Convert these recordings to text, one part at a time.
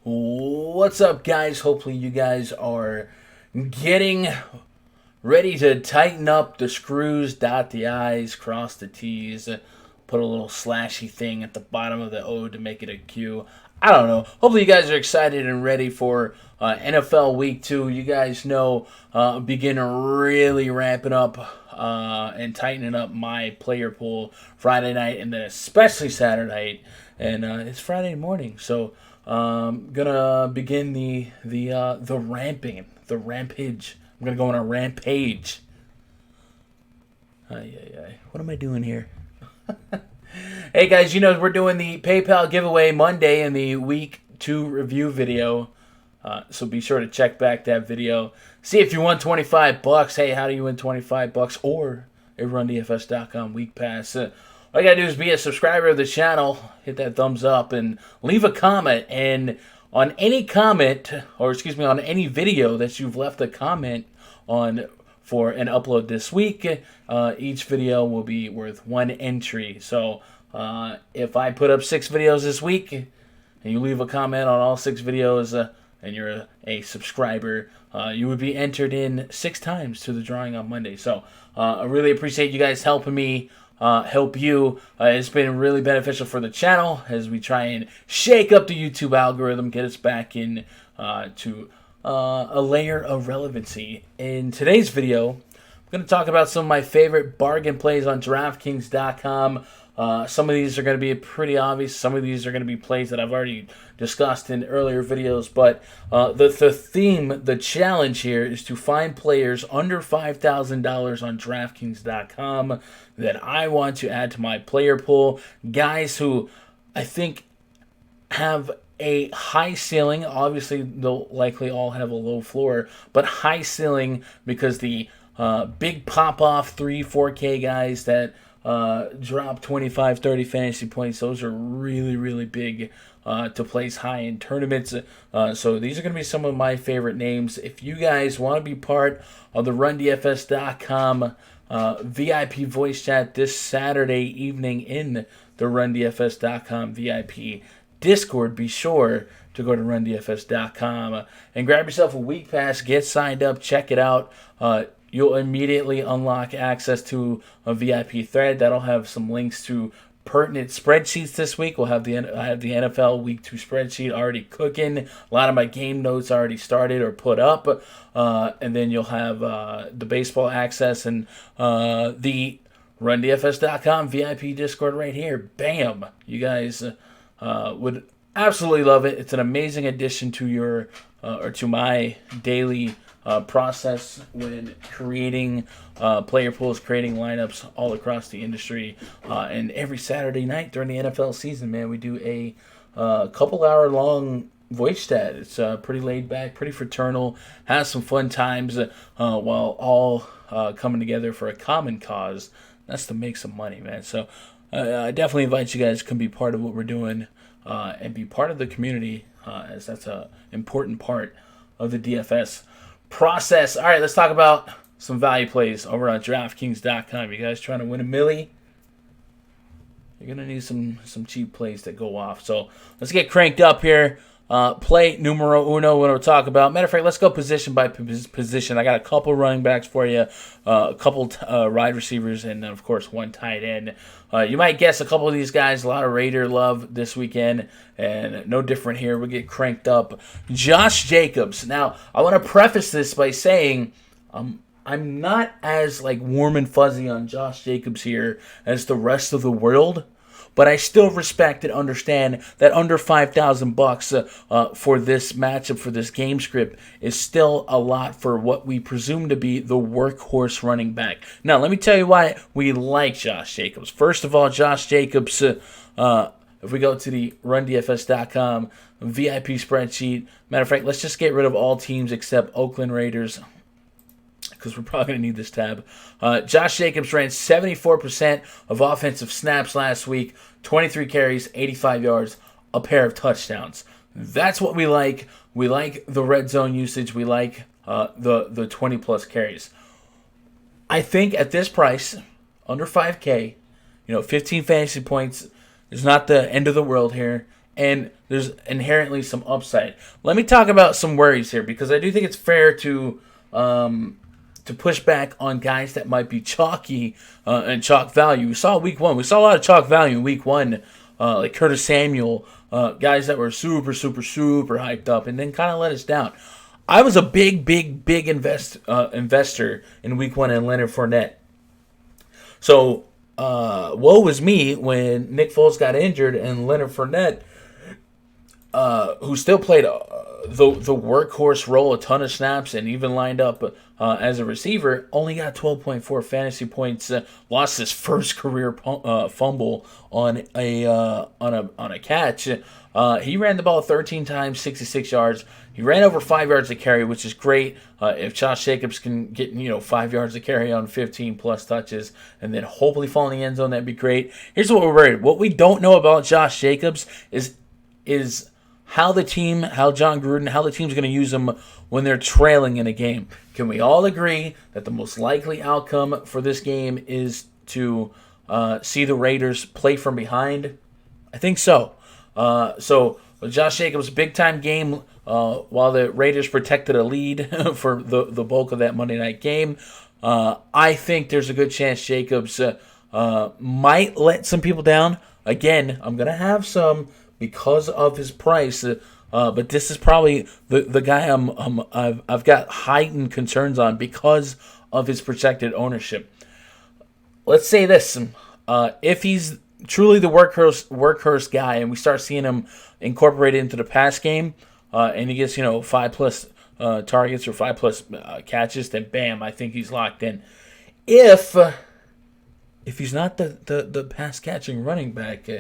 What's up, guys? Hopefully you guys are getting ready to tighten up the screws, dot the I's, cross the T's, put a little slashy thing at the bottom of the O to make it a Q. I don't know. Hopefully you guys are excited and ready for NFL Week 2. You guys know, begin really ramping up and tightening up my player pool Friday night and then especially Saturday night. And it's Friday morning, so gonna begin the rampage. I'm gonna go on a rampage. What am I doing here? Hey guys, you know we're doing the PayPal giveaway Monday in the week 2 review video. So be sure to check back that video. See if you won $25. Hey, how do you win $25 or a RunDFS.com week pass? All you gotta do is be a subscriber of the channel, hit that thumbs up, and leave a comment. And on any comment, on any video that you've left a comment on for an upload this week, each video will be worth 1 entry. So if I put up 6 videos this week, and you leave a comment on all 6 videos, and you're a subscriber, you would be entered in 6 times to the drawing on Monday. So I really appreciate you guys helping me. Help you. It's been really beneficial for the channel as we try and shake up the YouTube algorithm, get us back in to a layer of relevancy. In today's video, I'm going to talk about some of my favorite bargain plays on Draftkings.com. Some of these are going to be pretty obvious. Some of these are going to be plays that I've already discussed in earlier videos. But the theme, the challenge here is to find players under $5,000 on Draftkings.com that I want to add to my player pool. Guys who I think have a high ceiling. Obviously, they'll likely all have a low floor, but high ceiling because the big pop-off 3, 4K guys that drop 25, 30 fantasy points. Those are really, really big to place high in tournaments. So these are going to be some of my favorite names. If you guys want to be part of the RunDFS.com VIP voice chat this Saturday evening in the RunDFS.com VIP Discord, be sure to go to RunDFS.com and grab yourself a week pass, get signed up, check it out. You'll immediately unlock access to a VIP thread that'll have some links to pertinent spreadsheets this week. I have the NFL Week 2 spreadsheet already cooking. A lot of my game notes already started or put up. And then you'll have the baseball access and the RunDFS.com VIP Discord right here. Bam! You guys would absolutely love it. It's an amazing addition to your or to my daily process when creating player pools, creating lineups all across the industry. And every Saturday night during the NFL season, man, we do a couple-hour-long voice chat. It's pretty laid back, pretty fraternal, has some fun times while all coming together for a common cause. That's to make some money, man. So I definitely invite you guys to come be part of what we're doing and be part of the community, as that's an important part of the DFS process. All right, let's talk about some value plays over on DraftKings.com. You guys trying to win a milli? You're going to need some cheap plays that go off. So let's get cranked up here. Play numero uno, what we'll talk about. Matter of fact, let's go position by position. I got a couple running backs for you, a couple wide receivers, and then, of course, 1 tight end. You might guess a couple of these guys, a lot of Raider love this weekend, and no different here. We'll get cranked up. Josh Jacobs. Now, I want to preface this by saying I'm not as warm and fuzzy on Josh Jacobs here as the rest of the world. But I still respect and understand that under $5,000 for this matchup, for this game script, is still a lot for what we presume to be the workhorse running back. Now, let me tell you why we like Josh Jacobs. First of all, Josh Jacobs, if we go to the RunDFS.com VIP spreadsheet, matter of fact, let's just get rid of all teams except Oakland Raiders, because we're probably going to need this tab. Josh Jacobs ran 74% of offensive snaps last week, 23 carries, 85 yards, a pair of touchdowns. That's what we like. We like the red zone usage. We like the 20-plus carries. I think at this price, under 5K, 15 fantasy points is not the end of the world here. and there's inherently some upside. Let me talk about some worries here, because I do think it's fair to push back on guys that might be chalky and chalk value. We saw week one. We saw a lot of chalk value in week one, like Curtis Samuel, guys that were super hyped up and then kind of let us down. I was a big investor in week one in Leonard Fournette. So, woe was me when Nick Foles got injured and Leonard Fournette, who still played the workhorse role, a ton of snaps, and even lined up as a receiver, only got 12.4 fantasy points. Lost his first career fumble on a catch. He ran the ball 13 times, 66 yards. He ran over 5 yards a carry, which is great. If Josh Jacobs can get 5 yards a carry on 15 plus touches, and then hopefully fall in the end zone, that'd be great. Here's what we're worried. What we don't know about Josh Jacobs is how John Gruden, how the team's going to use him when they're trailing in a game. Can we all agree that the most likely outcome for this game is to see the Raiders play from behind? I think so. So Josh Jacobs' big-time game, while the Raiders protected a lead for the bulk of that Monday night game, I think there's a good chance Jacobs might let some people down. Again, I'm going to have some because of his price, but this is probably the guy I've got heightened concerns on because of his projected ownership. Let's say this: if he's truly the workhorse guy, and we start seeing him incorporated into the pass game, and he gets 5+ targets or 5+ catches, then bam, I think he's locked in. If he's not the pass catching running back,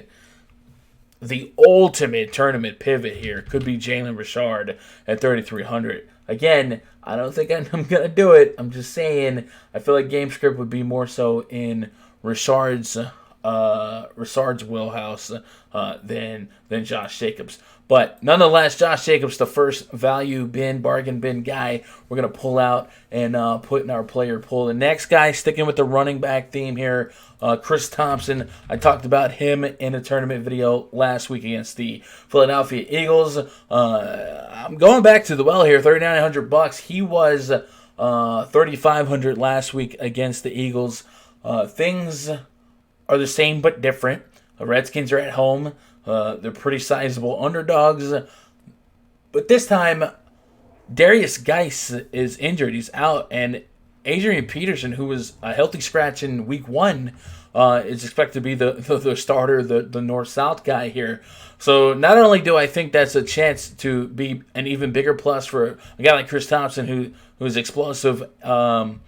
the ultimate tournament pivot here could be Jalen Richard at 3,300. Again, I don't think I'm going to do it. I'm just saying I feel like game script would be more so in Richard's wheelhouse than Josh Jacobs. But nonetheless, Josh Jacobs, the first value bargain bin guy we're going to pull out and put in our player pool. The next guy, sticking with the running back theme here, Chris Thompson. I talked about him in a tournament video last week against the Philadelphia Eagles. I'm going back to the well here, $3,900. He was $3,500 last week against the Eagles. Things are the same but different. The Redskins are at home. They're pretty sizable underdogs. But this time, Darius Geis is injured. He's out. And Adrian Peterson, who was a healthy scratch in week one, is expected to be the starter, the north-south guy here. So not only do I think that's a chance to be an even bigger plus for a guy like Chris Thompson, who's explosive and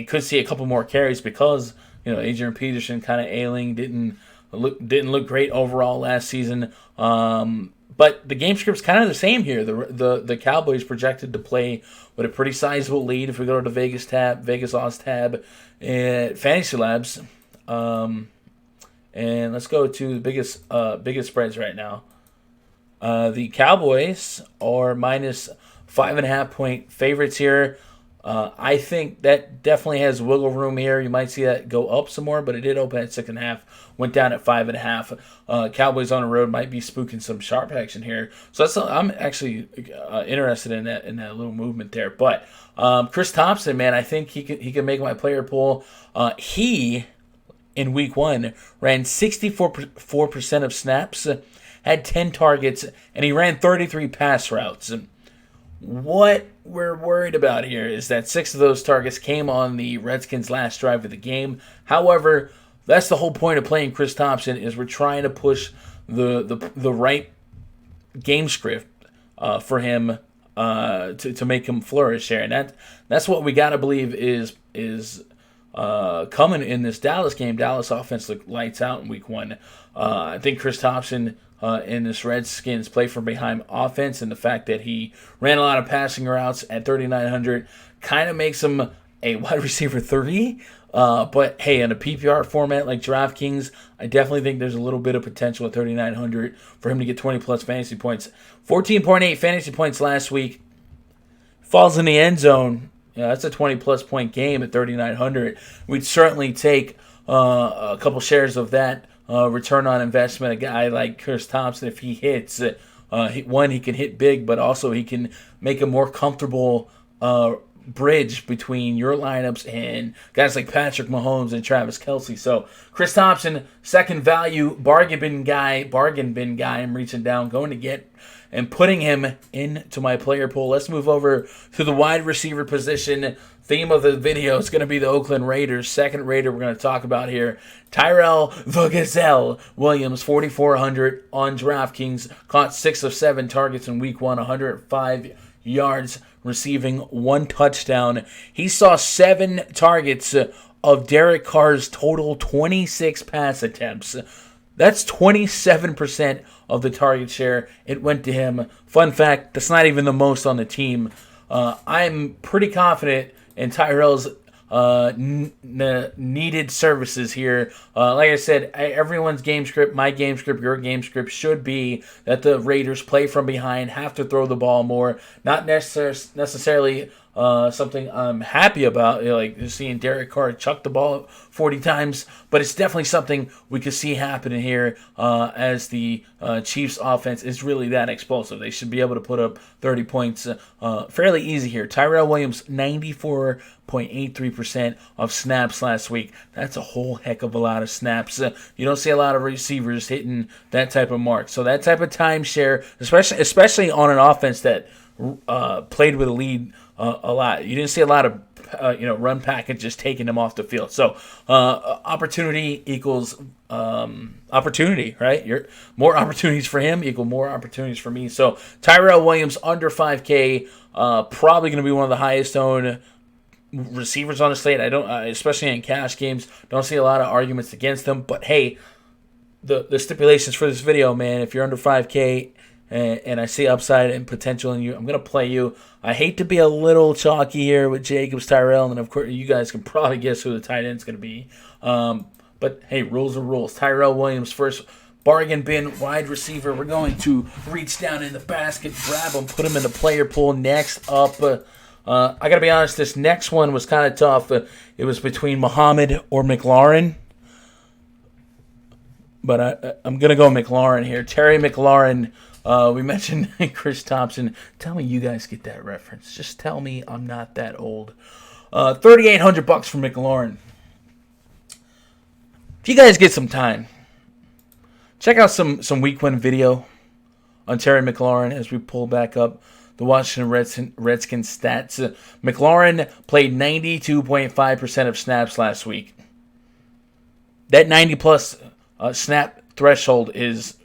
could see a couple more carries because Adrian Peterson kind of ailing, didn't look great overall last season. But the game script's kind of the same here. The Cowboys projected to play with a pretty sizable lead if we go to the Vegas odds tab at Fantasy Labs. And let's go to the biggest spreads right now. The Cowboys are minus 5.5 point favorites here. I think that definitely has wiggle room here. You might see that go up some more, but it did open at 6.5, went down at 5.5. Cowboys on the road might be spooking some sharp action here, so I'm actually interested in that little movement there. But Chris Thompson, man, I think he can make my player pool. He in week one ran 64% of snaps, had 10 targets, and he ran 33 pass routes. What we're worried about here is that 6 of those targets came on the Redskins' last drive of the game. However, that's the whole point of playing Chris Thompson, is we're trying to push the right game script for him to make him flourish here. And that's what we got to believe is coming in this Dallas game. Dallas offense looked lights out in week one. I think Chris Thompson in this Redskins play from behind offense, and the fact that he ran a lot of passing routes at 3,900 kind of makes him a wide receiver 3. But hey, in a PPR format like Draftkings, I definitely think there's a little bit of potential at 3,900 for him to get 20 plus fantasy points. 14.8 fantasy points last week. Falls in the end zone. That's a 20 plus point game at 3,900. We'd certainly take a couple shares of that return on investment. A guy like Chris Thompson, if he hits, he can hit big, but also he can make a more comfortable bridge between your lineups and guys like Patrick Mahomes and Travis Kelce. So Chris Thompson, second value, bargain bin guy I'm reaching down, going to get and putting him into my player pool. Let's move over to the wide receiver position. Theme of the video is going to be the Oakland Raiders. Second Raider we're going to talk about here, Tyrell the Gazelle Williams, 4,400 on Draftkings. Caught 6 of 7 targets in week 1, 105 yards, receiving 1 touchdown. He saw 7 targets of Derek Carr's total 26 pass attempts. That's 27% of the target share. It went to him. Fun fact, that's not even the most on the team. I'm pretty confident in Tyrell's needed services here. Like I said, everyone's game script, my game script, your game script should be that the Raiders play from behind, have to throw the ball more. Not necessarily something I'm happy about, like seeing Derek Carr chuck the ball 40 times, but it's definitely something we could see happening here as the Chiefs offense is really that explosive. They should be able to put up 30 points fairly easy here. Tyrell Williams, 94.83% of snaps last week. That's a whole heck of a lot of snaps. You don't see a lot of receivers hitting that type of mark. So that type of timeshare, especially on an offense that played with a lead a lot. You didn't see a lot of run packages taking them off the field. So opportunity equals opportunity, right? More opportunities for him equal more opportunities for me. So Tyrell Williams under 5K, probably going to be one of the highest owned receivers on the slate. I don't, especially in cash games, don't see a lot of arguments against them. But hey, the stipulations for this video, man, if you're under 5K and I see upside and potential in you, I'm going to play you. I hate to be a little chalky here with Jacobs, Tyrell, and of course you guys can probably guess who the tight end's going to be. But hey, rules are rules. Tyrell Williams, first bargain bin wide receiver. We're going to reach down in the basket, grab him, put him in the player pool. Next up, I got to be honest, this next one was kind of tough. It was between Muhammad or McLaurin. But I'm going to go McLaurin here. Terry McLaurin. We mentioned Chris Thompson. Tell me you guys get that reference. Just tell me I'm not that old. $3,800 for McLaurin. If you guys get some time, check out some week 1 video on Terry McLaurin as we pull back up the Washington Redskins stats. McLaurin played 92.5% of snaps last week. That 90-plus snap threshold is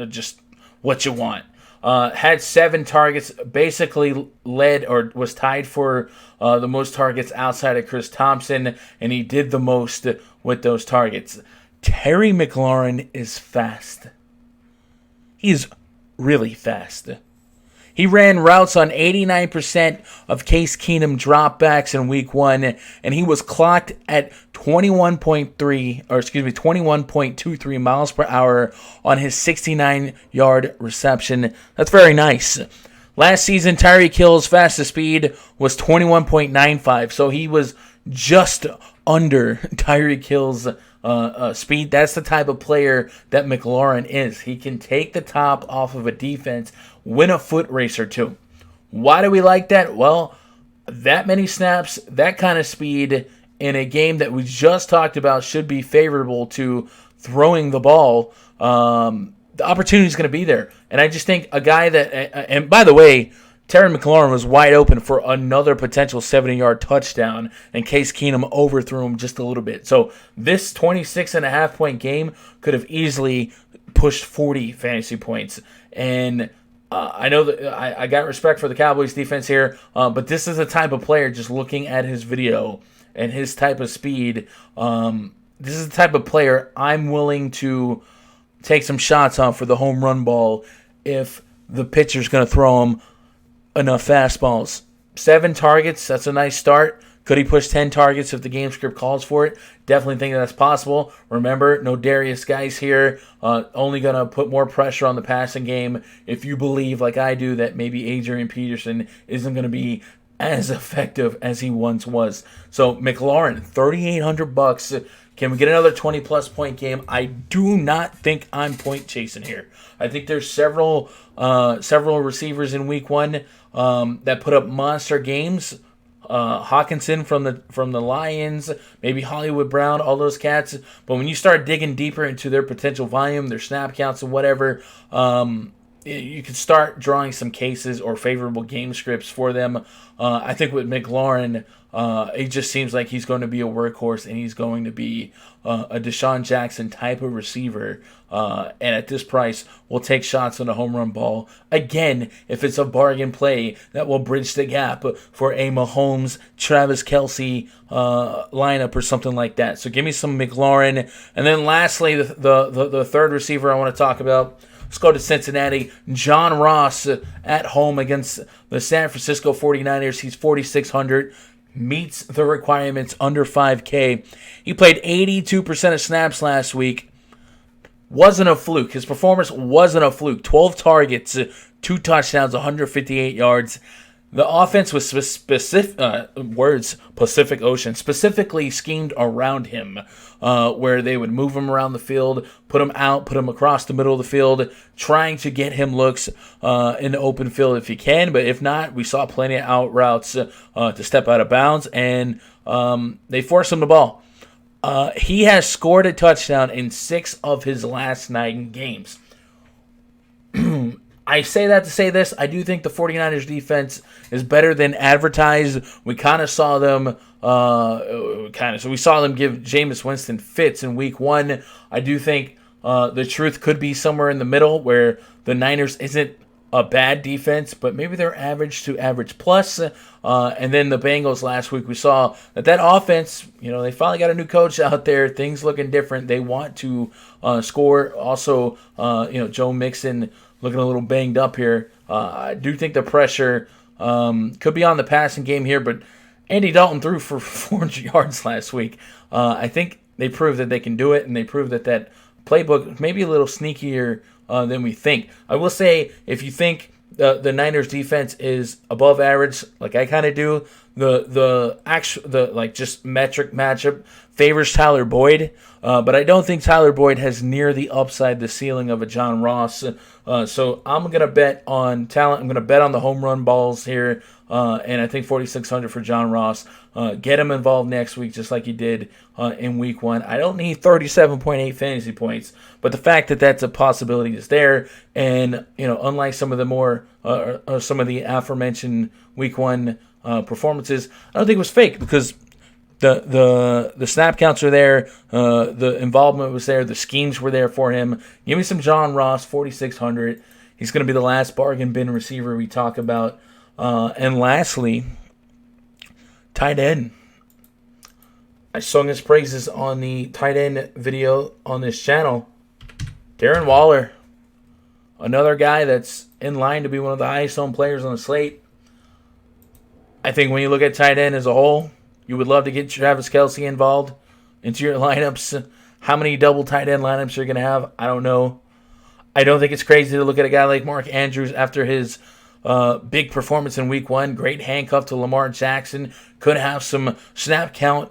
just what you want. Had 7 targets, basically led or was tied for the most targets outside of Chris Thompson, and he did the most with those targets. Terry McLaurin is fast. He's really fast. He ran routes on 89% of Case Keenum dropbacks in week 1, and he was clocked at 21.23 miles per hour on his 69-yard reception. That's very nice. Last season, Tyreek Hill's fastest speed was 21.95, so he was just under Tyreek Hill's speed. That's the type of player that McLaurin is. He can take the top off of a defense, win a foot race or two. Why do we like that? Well, that many snaps, that kind of speed in a game that we just talked about should be favorable to throwing the ball. The opportunity is going to be there. And I just think a guy that, and by the way, Terry McLaurin was wide open for another potential 70-yard touchdown, and Case Keenum overthrew him just a little bit. So this 26.5-point game could have easily pushed 40 fantasy points. And I know that I got respect for the Cowboys defense here, but this is the type of player, just looking at his video and his type of speed, this is the type of player I'm willing to take some shots on for the home run ball if the pitcher's going to throw him enough fastballs. 7 targets, that's a nice start. Could he push 10 targets if the game script calls for it? Definitely think that's possible. Remember, no Darius Guice here. Only going to put more pressure on the passing game if you believe, like I do, that maybe Adrian Peterson isn't going to be as effective as he once was. So McLaurin, $3,800. Can we get another 20-plus point game? I do not think I'm point chasing here. I think there's several receivers in week one that put up monster games. Hawkinson from the Lions, maybe Hollywood Brown, all those cats. But when you start digging deeper into their potential volume, their snap counts and whatever, you can start drawing some cases or favorable game scripts for them. I think with McLaurin, it just seems like he's going to be a workhorse and he's going to be a Deshaun Jackson type of receiver. And at this price, we'll take shots on the home run ball. Again, if it's a bargain play that will bridge the gap for a Mahomes, Travis Kelce lineup or something like that. So give me some McLaurin. And then lastly, the third receiver I want to talk about. Let's go to Cincinnati. John Ross at home against the San Francisco 49ers. He's 4,600. Meets the requirements under 5K. He played 82% of snaps last week. Wasn't a fluke. His performance wasn't a fluke. 12 targets, 2 touchdowns, 158 yards. The offense was Pacific Ocean, specifically schemed around him, where they would move him around the field, put him out, put him across the middle of the field, trying to get him looks in the open field if he can. But if not, we saw plenty of out routes to step out of bounds, and they forced him the ball. He has scored a touchdown in 6 of his last 9 games. I say that to say this. I do think the 49ers defense is better than advertised. We kind of saw them, so we saw them give Jameis Winston fits in week 1. I do think the truth could be somewhere in the middle where the Niners isn't a bad defense, but maybe they're average to average plus. And then the Bengals last week, we saw that offense, they finally got a new coach out there. Things looking different. They want to score. Also, Joe Mixon looking a little banged up here. I do think the pressure could be on the passing game here, but Andy Dalton threw for 400 yards last week. I think they proved that they can do it, and they proved that playbook may be a little sneakier than we think. I will say, if you think the Niners defense is above average, like I kind of do, the just metric matchup favors Tyler Boyd, but I don't think Tyler Boyd has near the upside, the ceiling of a John Ross. So I'm gonna bet on talent. I'm gonna bet on the home run balls here, and I think 4,600 for John Ross. Get him involved next week, just like he did in week 1. I don't need 37.8 fantasy points, but the fact that that's a possibility is there. And unlike some of the more some of the aforementioned week 1 performances, I don't think it was fake because the snap counts are there, the involvement was there, the schemes were there for him. Give me some John Ross, 4,600. He's going to be the last bargain bin receiver we talk about. And lastly, tight end. I sung his praises on the tight end video on this channel. Darren Waller, another guy that's in line to be one of the highest owned players on the slate. I think when you look at tight end as a whole, you would love to get Travis Kelce involved into your lineups. How many double tight end lineups you're going to have, I don't know. I don't think it's crazy to look at a guy like Mark Andrews after his big performance in week 1. Great handcuff to Lamar Jackson. Could have some snap count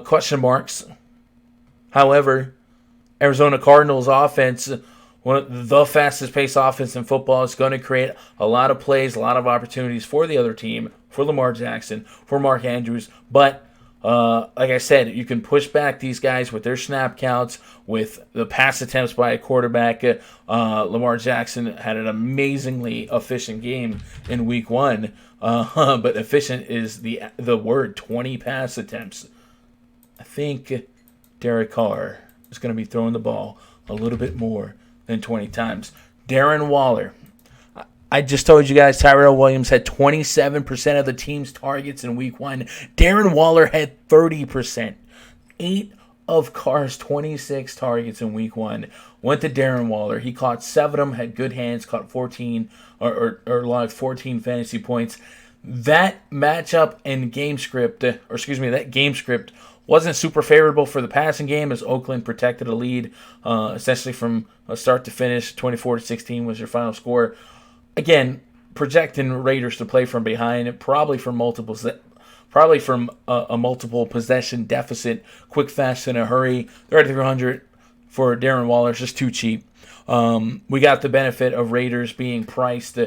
question marks. However, Arizona Cardinals offense, one of the fastest paced offense in football, is going to create a lot of plays, a lot of opportunities for the other team, for Lamar Jackson, for Mark Andrews. But like I said, you can push back these guys with their snap counts, with the pass attempts by a quarterback. Lamar Jackson had an amazingly efficient game in week 1, but efficient is the word. 20 pass attempts. I think Derek Carr is going to be throwing the ball a little bit more than 20 times. Darren Waller. I just told you guys Tyrell Williams had 27% of the team's targets in week 1. Darren Waller had 30%. 8 of Carr's 26 targets in week 1 went to Darren Waller. He caught 7 of them, had good hands, caught 14 or logged 14 fantasy points. That matchup and game script, that game script wasn't super favorable for the passing game as Oakland protected a lead, essentially from start to finish. 24-16 was your final score. Again, projecting Raiders to play from behind, probably from a multiple possession deficit, quick, fast, in a hurry. 3,300 for Darren Waller is just too cheap. We got the benefit of Raiders being priced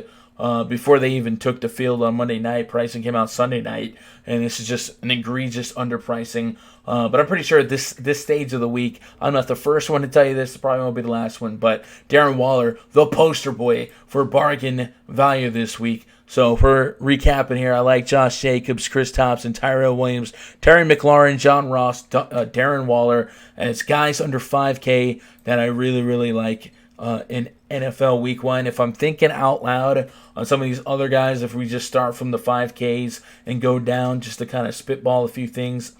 before they even took the field on Monday night. Pricing came out Sunday night, and this is just an egregious underpricing. But I'm pretty sure at this stage of the week, I'm not the first one to tell you this, probably won't be the last one, but Darren Waller, the poster boy for bargain value this week. So for recapping here, I like Josh Jacobs, Chris Thompson, Tyrell Williams, Terry McLaurin, John Ross, Darren Waller, and it's guys under 5K that I really, really like in NFL Week 1. If I'm thinking out loud on some of these other guys, if we just start from the 5Ks and go down just to kind of spitball a few things,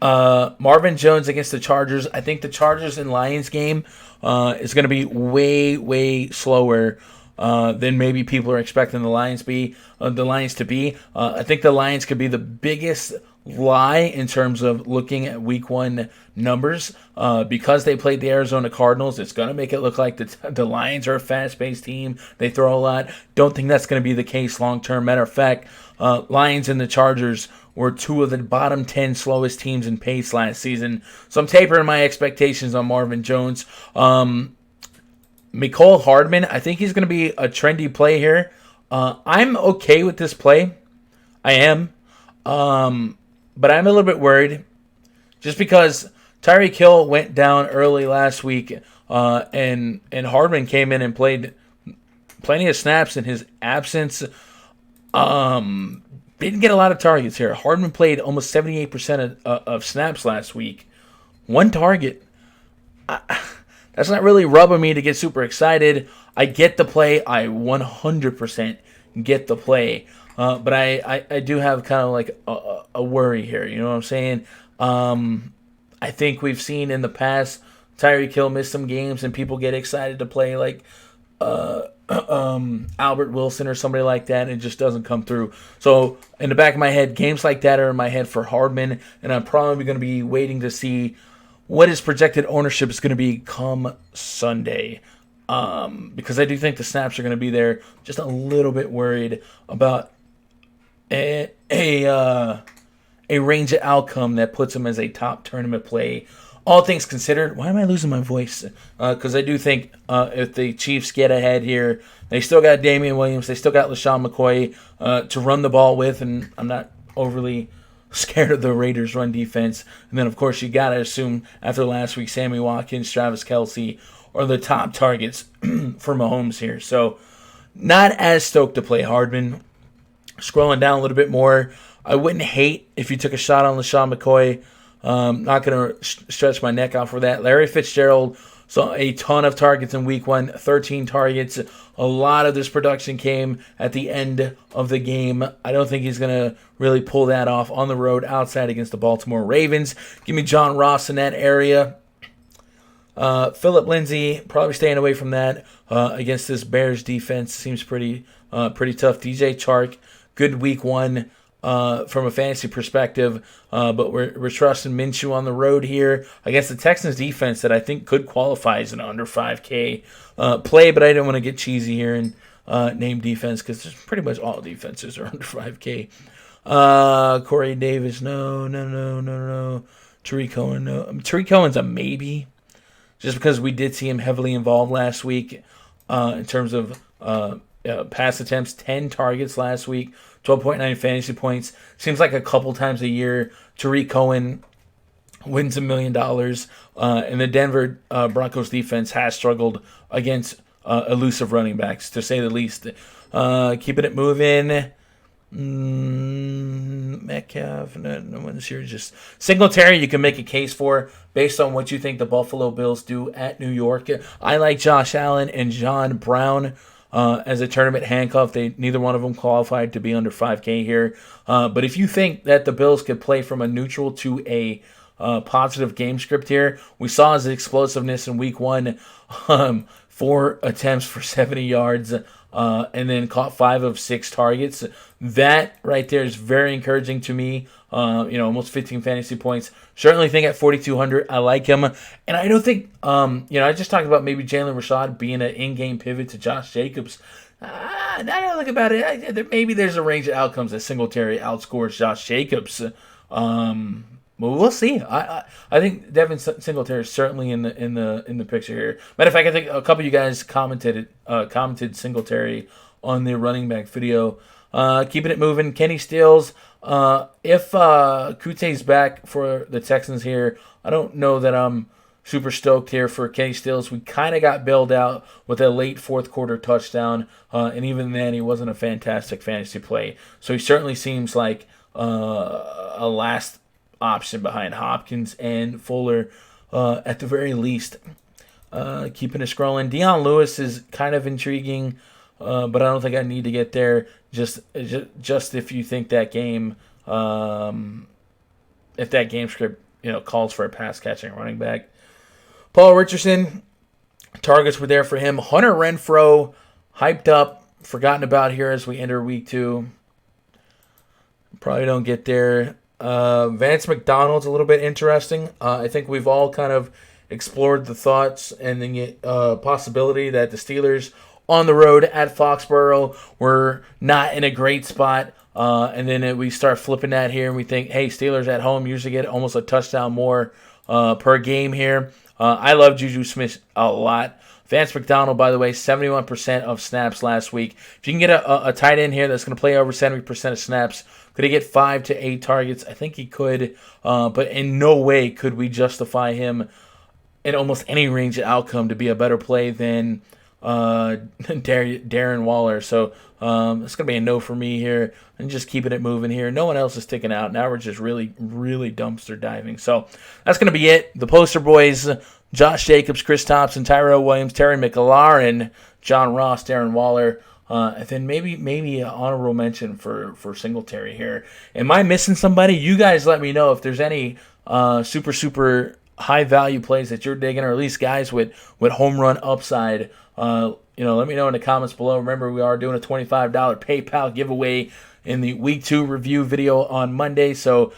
Marvin Jones against the Chargers. I think the Chargers and Lions game is going to be way, way slower than maybe people are expecting the Lions to be. I think the Lions could be the biggest lie in terms of looking at Week 1 numbers because they played the Arizona Cardinals. It's going to make it look like the Lions are a fast-paced team. They throw a lot. Don't think that's going to be the case long-term. Matter of fact, Lions and the Chargers were two of the bottom 10 slowest teams in pace last season. So I'm tapering my expectations on Marvin Jones. Mecole Hardman, I think he's going to be a trendy play here. I'm okay with this play. I am. But I'm a little bit worried just because Tyreek Hill went down early last week and Hardman came in and played plenty of snaps in his absence. Didn't get a lot of targets here. Hardman played almost 78% of snaps last week. One target. That's not really rubbing me to get super excited. I get the play. I 100% get the play. But I do have kind of like a worry here. You know what I'm saying? I think we've seen in the past Tyreek Hill miss some games and people get excited to play like Albert Wilson or somebody like that, and it just doesn't come through. So in the back of my head, games like that are in my head for Hardman, and I'm probably going to be waiting to see what his projected ownership is going to be come Sunday. Because I do think the snaps are going to be there. Just a little bit worried about a range of outcome that puts him as a top tournament play. All things considered, why am I losing my voice? Because I do think if the Chiefs get ahead here, they still got Damian Williams, they still got LaShawn McCoy to run the ball with, and I'm not overly scared of the Raiders' run defense. And then, of course, you got to assume after last week, Sammy Watkins, Travis Kelce are the top targets for Mahomes here. So not as stoked to play Hardman. Scrolling down a little bit more, I wouldn't hate if you took a shot on LaShawn McCoy. Not going to stretch my neck out for that. Larry Fitzgerald saw a ton of targets in Week 1, 13 targets. A lot of this production came at the end of the game. I don't think he's going to really pull that off on the road outside against the Baltimore Ravens. Give me John Ross in that area. Phillip Lindsay, probably staying away from that against this Bears defense. Seems pretty tough. DJ Chark, good Week 1 from a fantasy perspective, but we're trusting Minshew on the road here against the Texans defense that I think could qualify as an under 5K play, but I didn't want to get cheesy here and name defense because pretty much all defenses are under 5K. Corey Davis, no. Tariq Cohen, no. Tariq Cohen's a maybe, just because we did see him heavily involved last week in terms of pass attempts, 10 targets last week, 12.9 fantasy points. Seems like a couple times a year Tariq Cohen wins $1 million. And the Denver Broncos defense has struggled against elusive running backs, to say the least. Keeping it moving. Metcalf, no one's here. Just Singletary, you can make a case for based on what you think the Buffalo Bills do at New York. I like Josh Allen and John Brown as a tournament handcuff. Neither one of them qualified to be under 5K here. But if you think that the Bills could play from a neutral to a positive game script here, we saw his explosiveness in Week 1, 4 attempts for 70 yards. And then caught 5 of 6 targets. That right there is very encouraging to me. Almost 15 fantasy points. Certainly think at 4,200, I like him. And I don't think, I just talked about maybe Jalen Rashad being an in-game pivot to Josh Jacobs. Now that I look about it, maybe there's a range of outcomes that Singletary outscores Josh Jacobs. Well, we'll see. I think Devin Singletary is certainly in the picture here. Matter of fact, I think a couple of you guys commented Singletary on the running back video. Keeping it moving. Kenny Stills. If Kute's back for the Texans here, I don't know that I'm super stoked here for Kenny Stills. We kind of got bailed out with a late fourth quarter touchdown, and even then he wasn't a fantastic fantasy play. So he certainly seems like a last option behind Hopkins and Fuller at the very least. Keeping it scrolling. Dion Lewis is kind of intriguing, but I don't think I need to get there. Just if you think that game, if that game script calls for a pass catching running back. Paul Richardson, targets were there for him. Hunter Renfrow, hyped up, forgotten about here as we enter week 2. Probably don't get there. Vance McDonald's a little bit interesting. I think we've all kind of explored the thoughts and the possibility that the Steelers on the road at Foxborough were not in a great spot. And then we start flipping that here and we think, hey, Steelers at home usually get almost a touchdown more per game here. I love Juju Smith a lot. Vance McDonald, by the way, 71% of snaps last week. If you can get a tight end here that's going to play over 70% of snaps, could he get 5 to 8 targets? I think he could, but in no way could we justify him in almost any range of outcome to be a better play than Darren Waller. So it's going to be a no for me here. And just keeping it moving here. No one else is sticking out. Now we're just really, really dumpster diving. So that's going to be it. The poster boys, Josh Jacobs, Chris Thompson, Tyrell Williams, Terry McLaurin, John Ross, Darren Waller. And then maybe an honorable mention for Singletary here. Am I missing somebody? You guys let me know if there's any super high value plays that you're digging, or at least guys with home run upside. Let me know in the comments below. Remember, we are doing a $25 PayPal giveaway in the week 2 review video on Monday. So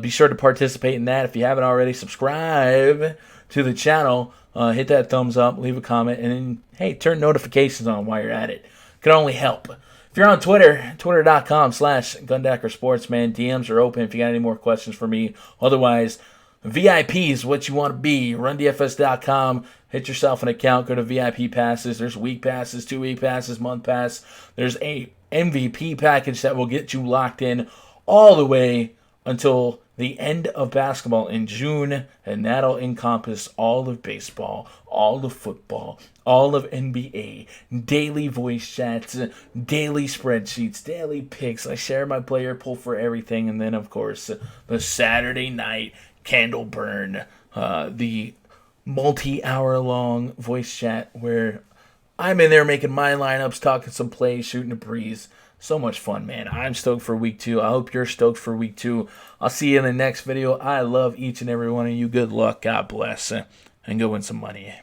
be sure to participate in that. If you haven't already, subscribe to the channel. Hit that thumbs up, leave a comment, and then, hey, turn notifications on while you're at it. Can only help. If you're on Twitter, twitter.com/GundackerSportsman, DMs are open if you got any more questions for me. Otherwise, VIP is what you want to be. RunDFS.com. Hit yourself an account. Go to VIP passes. There's week passes, 2-week passes, month pass. There's a MVP package that will get you locked in all the way until the end of basketball in June, and that'll encompass all of baseball, all of football, all of NBA, daily voice chats, daily spreadsheets, daily picks. I share my player pool for everything, and then, of course, the Saturday night candle burn, the multi-hour-long voice chat where I'm in there making my lineups, talking some plays, shooting a breeze. So much fun, man. I'm stoked for week 2. I hope you're stoked for week 2. I'll see you in the next video. I love each and every one of you. Good luck. God bless. And go win some money.